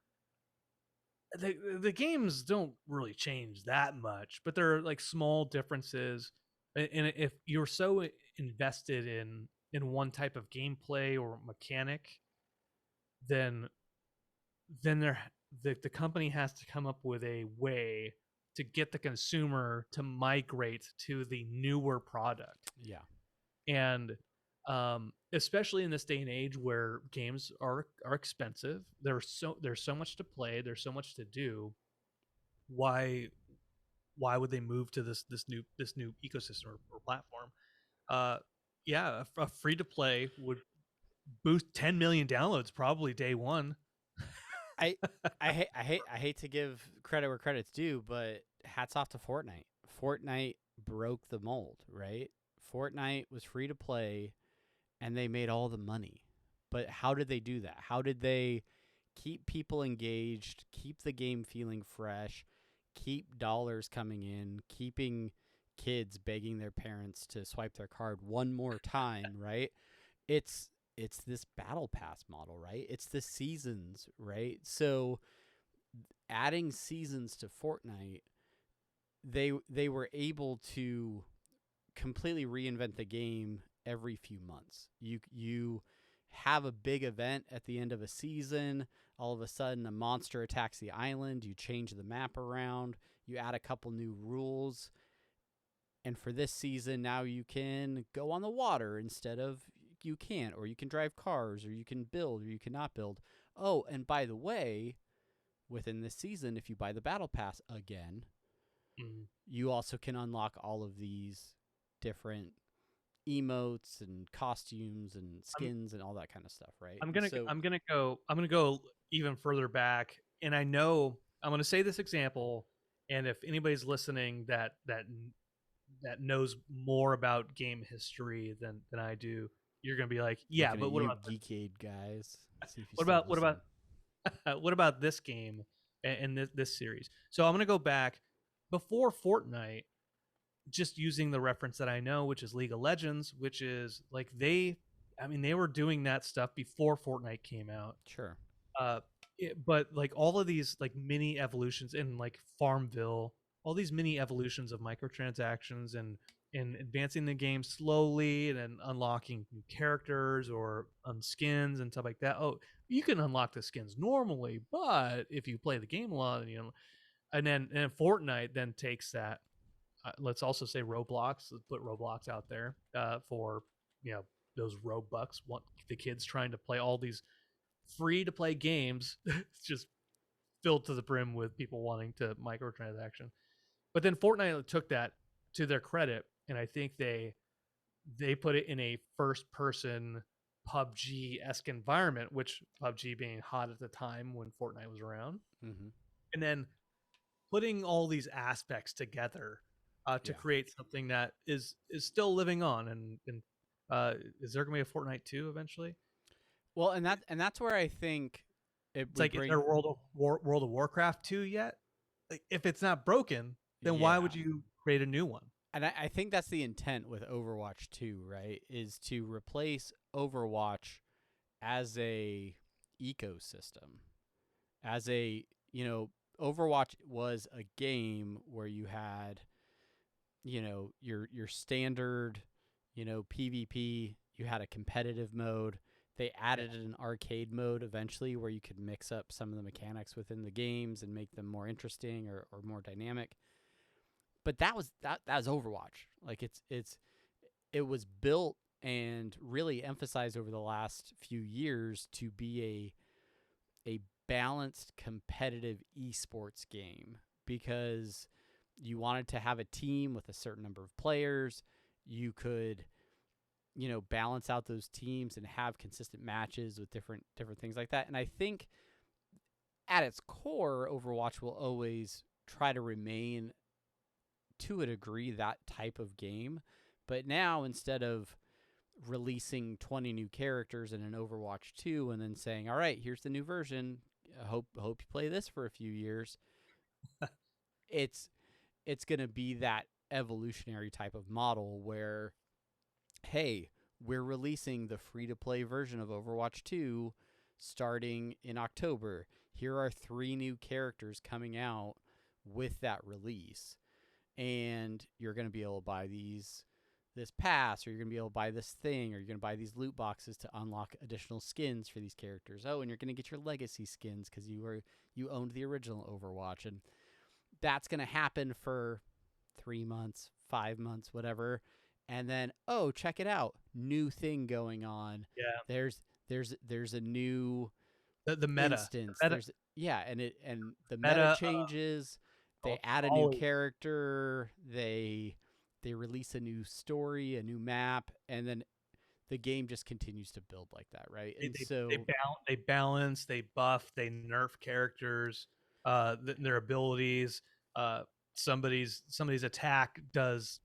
the games don't really change that much, but there are like small differences. And if you're so invested in one type of gameplay or mechanic, then then the company has to come up with a way to get the consumer to migrate to the newer product. yeah, And especially in this day and age where games are expensive, there's so much to play, there's so much to do. Why would they move to this new ecosystem or platform? Uh, yeah, a free to play would boost 10 million downloads probably day one. I I hate to give credit where credit's due, but hats off to Fortnite. Fortnite broke the mold, right? Fortnite was free to play and they made all the money. But how did they do that? How did they keep people engaged, keep the game feeling fresh, keep dollars coming in, keeping kids begging their parents to swipe their card one more time, right? It's this battle pass model, right? It's the seasons, right? So adding seasons to Fortnite, they were able to completely reinvent the game every few months. You have a big event at the end of a season, all of a sudden a monster attacks the island, you change the map around, you add a couple new rules. And for this season, now you can go on the water instead of you can't, or you can drive cars, or you can build, or you cannot build. Oh, and by the way, within this season, if you buy the battle pass again, you also can unlock all of these different emotes and costumes and skins and all that kind of stuff, right? I'm gonna go even further back, and I know I'm gonna say this example, and if anybody's listening that knows more about game history than I do, you're gonna be like, yeah, looking but at what you about geekade guys. See if you what still about what listen. about what about this game and this series? So I'm gonna go back before Fortnite, just using the reference that I know, which is League of Legends, which is like I mean, they were doing that stuff before Fortnite came out. Sure. But like all of these like mini evolutions in like Farmville, all these mini evolutions of microtransactions and advancing the game slowly and then unlocking new characters or skins and stuff like that. Oh, you can unlock the skins normally, but if you play the game a lot, you know, and Fortnite then takes that. Let's also say Roblox. Let's put Roblox out there for you know those Robux. Want the kids trying to play all these free to play games. It's just filled to the brim with people wanting to microtransaction. But then Fortnite took that to their credit, and I think they put it in a first person PUBG esque environment, which PUBG being hot at the time when Fortnite was around, Mm-hmm. and then putting all these aspects together to Yeah. create something that is still living on. And is there gonna be a Fortnite 2 eventually? Well, and that's where I think it It's would like, is there bring. World of Warcraft 2 yet? Like, if it's not broken, then why Yeah. would you create a new one? And I think that's the intent with Overwatch 2, right? Is to replace Overwatch as a ecosystem. As a, Overwatch was a game where you had, your standard, PvP, you had a competitive mode. They Yeah. added an arcade mode eventually where you could mix up some of the mechanics within the games and make them more interesting or more dynamic. But that was Overwatch. Like it was built and really emphasized over the last few years to be a balanced competitive esports game because you wanted to have a team with a certain number of players, you could, balance out those teams and have consistent matches with different things like that. And I think at its core, Overwatch will always try to remain, to a degree, that type of game. But now, instead of releasing 20 new characters in an Overwatch 2 and then saying, all right, here's the new version, I hope you play this for a few years, it's going to be that evolutionary type of model where, hey, we're releasing the free-to-play version of Overwatch 2 starting in October. Here are 3 new characters coming out with that release. And you're going to be able to buy this pass, or you're going to be able to buy this thing, or you're going to buy these loot boxes to unlock additional skins for these characters. Oh, and you're going to get your legacy skins because you owned the original Overwatch. And that's going to happen for 3 months, 5 months, whatever. And then, oh, check it out, new thing going on. Yeah, there's a new the meta instance. the meta, And the meta meta changes. They add a new always- character. They release a new story, a new map, and then the game just continues to build like that, right? And so they balance, they buff, they nerf characters, their abilities. Somebody's attack does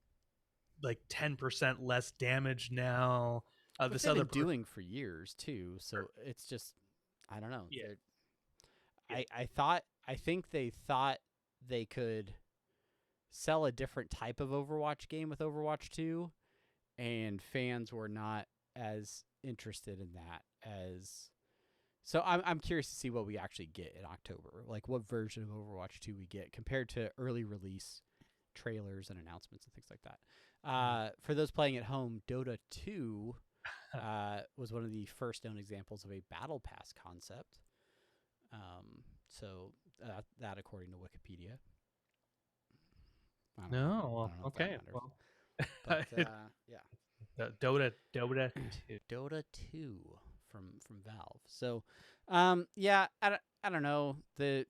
like 10% less damage now. which This they've other been doing for years too. So it's just, I don't know. Yeah. I think they thought they could sell a different type of Overwatch game with Overwatch 2, and fans were not as interested in that as. So I'm curious to see what we actually get in October, like what version of Overwatch 2 we get compared to early release trailers and announcements and things like that. For those playing at home, Dota 2 was one of the first known examples of a battle pass concept. So that according to Wikipedia. I don't know if that okay. matters. Well, But yeah, Dota 2. Dota 2 from Valve. So yeah, I don't know. The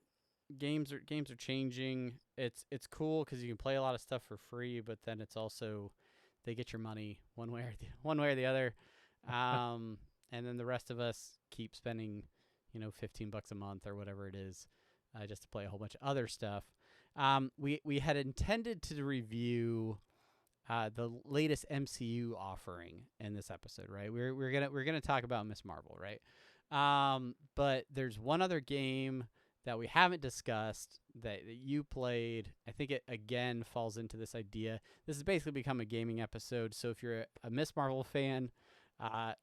games are changing. It's cool because you can play a lot of stuff for free, but then it's also they get your money one way or the other. And then the rest of us keep spending, $15 a month or whatever it is, just to play a whole bunch of other stuff. We had intended to review the latest MCU offering in this episode, right? We're gonna talk about Miss Marvel, right? But there's one other game that we haven't discussed that you played. I think it again falls into this idea. This has basically become a gaming episode. So if you're a Miss Marvel fan,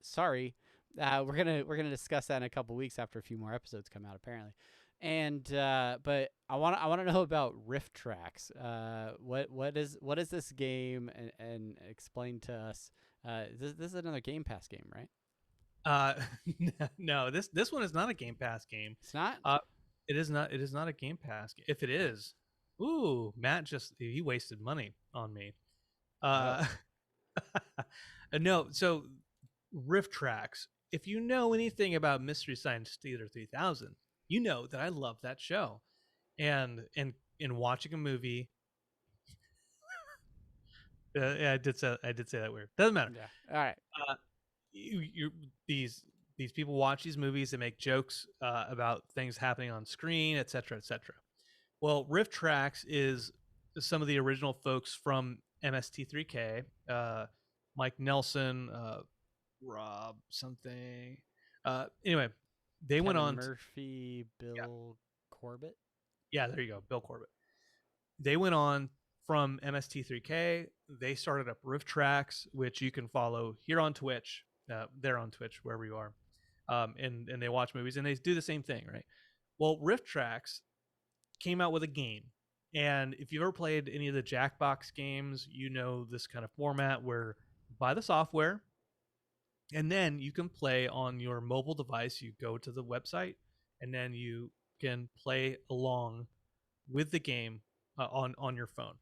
sorry, we're gonna discuss that in a couple weeks after a few more episodes come out, apparently. And but I want to know about Rift Tracks. What is this game, and explain to us. This is another Game Pass game, right? No, this one is not a Game Pass game. It's not. It is not a Game Pass. If it is, ooh, Matt he wasted money on me. No, so Rift Tracks. If you know anything about Mystery Science Theater 3000, you know that I love that show, and in watching a movie. Yeah, I did say that weird. Doesn't matter. Yeah. All right. These people watch these movies and make jokes about things happening on screen, etc., etc. Well, Rift Tracks is some of the original folks from MST3K, Mike Nelson, Rob something. Anyway, they went on. Murphy, Bill Corbett. Yeah, there you go, Bill Corbett. They went on from MST3K. They started up Rift Tracks, which you can follow here on Twitch. They're on Twitch, wherever you are. And they watch movies, and they do the same thing, right? Well, Rift Tracks came out with a game. And if you've ever played any of the Jackbox games, you know this kind of format where you buy the software, and then you can play on your mobile device. You go to the website, and then you can play along with the game on your phone.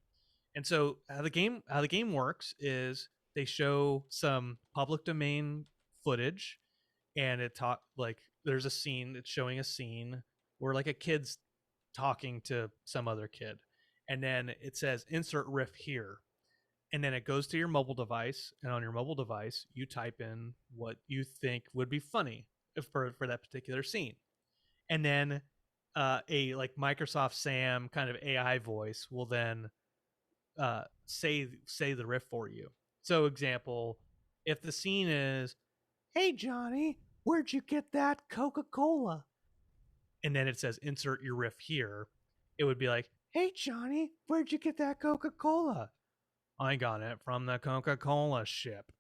And so how the game works is they show some public domain footage, and there's a scene that's showing a scene where like a kid's talking to some other kid, and then it says insert riff here. And then it goes to your mobile device, and on your mobile device, you type in what you think would be funny for that particular scene. And then a like Microsoft Sam kind of AI voice will then say the riff for you. So example, if the scene is, "Hey Johnny, where'd you get that Coca-Cola?" And then it says insert your riff here, it would be like, "Hey Johnny, where'd you get that Coca-Cola?" "I got it from the Coca-Cola ship."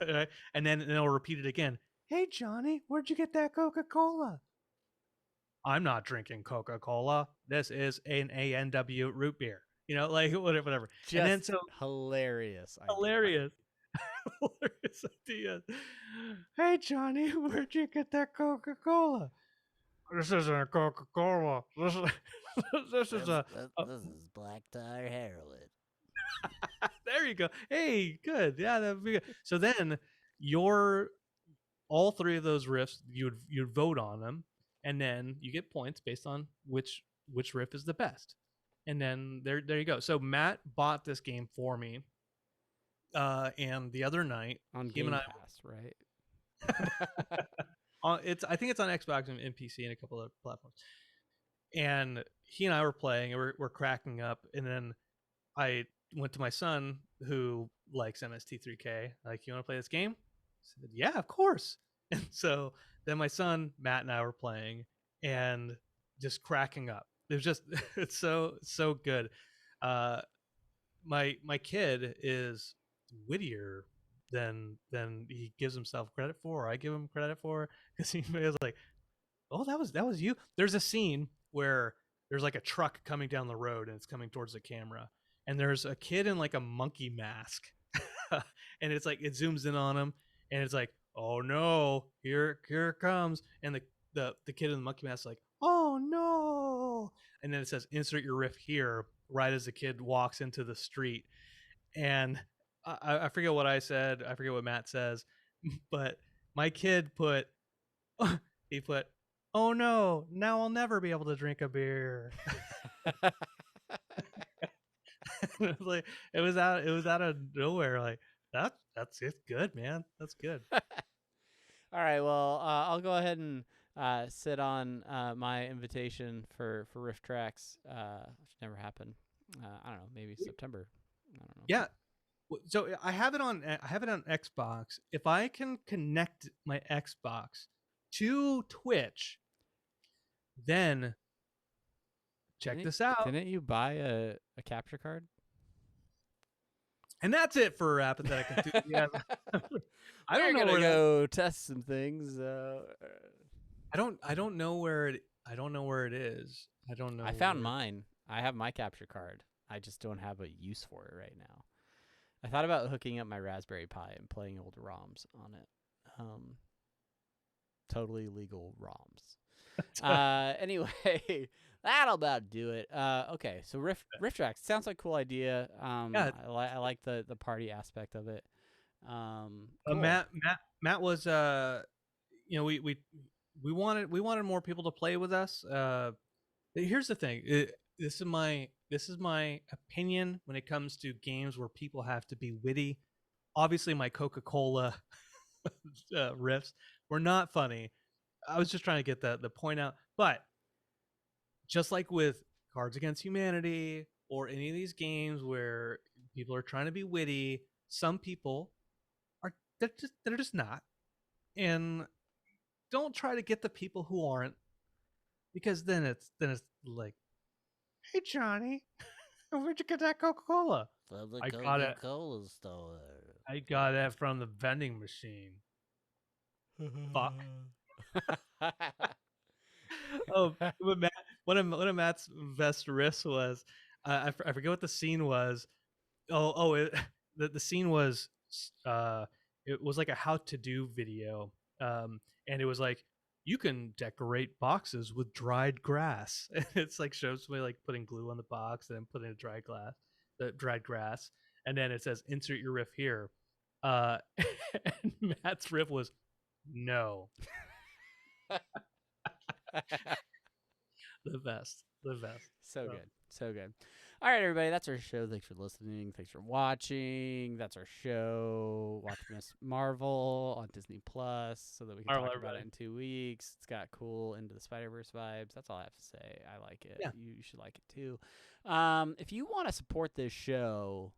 And then it'll repeat it again. "Hey Johnny, where'd you get that Coca-Cola?" "I'm not drinking Coca-Cola. This is an A&W root beer." Like whatever. Just And then so hilarious. hilarious. Hilarious idea. "Hey Johnny, where'd you get that Coca-Cola?" "This isn't a Coca-Cola. This is a This is black tar heroin. There you go. Hey, good. Yeah, that'd be good. So then all three of those riffs, you'd vote on them, and then you get points based on which riff is the best. And then there you go. So Matt bought this game for me. And the other night, On him Game and I, Pass, right? I think it's on Xbox and PC and a couple of platforms. And he and I were playing, and we're cracking up, and then I went to my son who likes MST3K. Like, "You want to play this game?" I said, "Yeah, of course." And so then my son Matt and I were playing and just cracking up. It was just it's so good. My kid is wittier than he gives himself credit for, or I give him credit for, because he was like, "Oh, that was you." There's a scene where there's like a truck coming down the road and it's coming towards the camera, and there's a kid in like a monkey mask, and it's like it zooms in on him, and it's like, "Oh no, here it comes," and the kid in the monkey mask is like, "Oh no," and then it says insert your riff here right as the kid walks into the street, and I forget what I said, I forget what Matt says, but my kid put he put, "Oh no, now I'll never be able to drink a beer." It was like it was out of nowhere. Like that's it's good, man. That's good. All right. Well, I'll go ahead and sit on my invitation for Rift Tracks, which never happened. I don't know. Maybe September. I don't know. Yeah. So I have it on Xbox. If I can connect my Xbox to Twitch, then check this out. Didn't you buy a capture card? And that's it for Apathetic Enthusiasm. I don't know We're where gonna go test some things. I don't know where it is. I don't know. I found mine. I have my capture card. I just don't have a use for it right now. I thought about hooking up my Raspberry Pi and playing old ROMs on it. Totally legal ROMs. Anyway, that'll about do it. Okay, so Rift Tracks sounds like a cool idea. Yeah. I like the party aspect of it. Cool. Matt was we wanted more people to play with us. Here's the thing. This is my opinion when it comes to games where people have to be witty. Obviously, my Coca-Cola riffs were not funny. I was just trying to get the point out. But just like with Cards Against Humanity or any of these games where people are trying to be witty, some people they're just not. And don't try to get the people who aren't, because then it's like, "Hey Johnny, where'd you get that Coca-Cola?" From the I got it. Coca-Cola store. "I got it from the vending machine." Fuck. Oh, one of Matt's best riffs was, I forget what the scene was. The scene was, it was like a how to do video, and it was like, you can decorate boxes with dried grass. And it's like shows somebody like putting glue on the box and then putting the dried grass, and then it says insert your riff here. And Matt's riff was no. The best. So good. All right, everybody, that's our show. Thanks for listening. Thanks for watching. That's our show. Watch Miss Marvel on Disney Plus so that we can Marvel, talk about it everybody. in 2 weeks. It's got cool Into the Spider-Verse vibes. That's all I have to say. I like it. Yeah. You should like it too. If you want to support this show,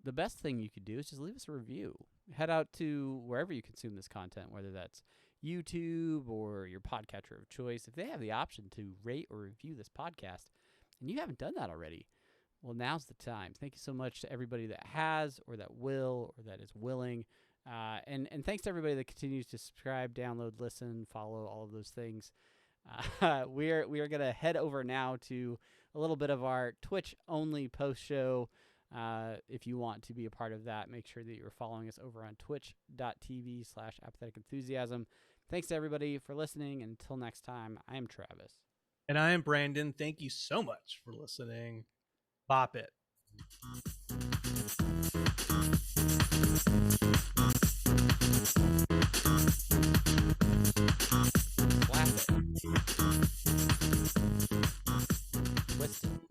the best thing you could do is just leave us a review. Head out to wherever you consume this content, whether that's YouTube or your podcatcher of choice. If they have the option to rate or review this podcast, and you haven't done that already, well, now's the time. Thank you so much to everybody that has or that will or that is willing. And thanks to everybody that continues to subscribe, download, listen, follow, all of those things. We are going to head over now to a little bit of our Twitch-only post-show. If you want to be a part of that, make sure that you're following us over on twitch.tv/apathetic enthusiasm. Thanks to everybody for listening. Until next time, I am Travis. And I am Brandon. Thank you so much for listening. Bop it. Slap it. Twist it.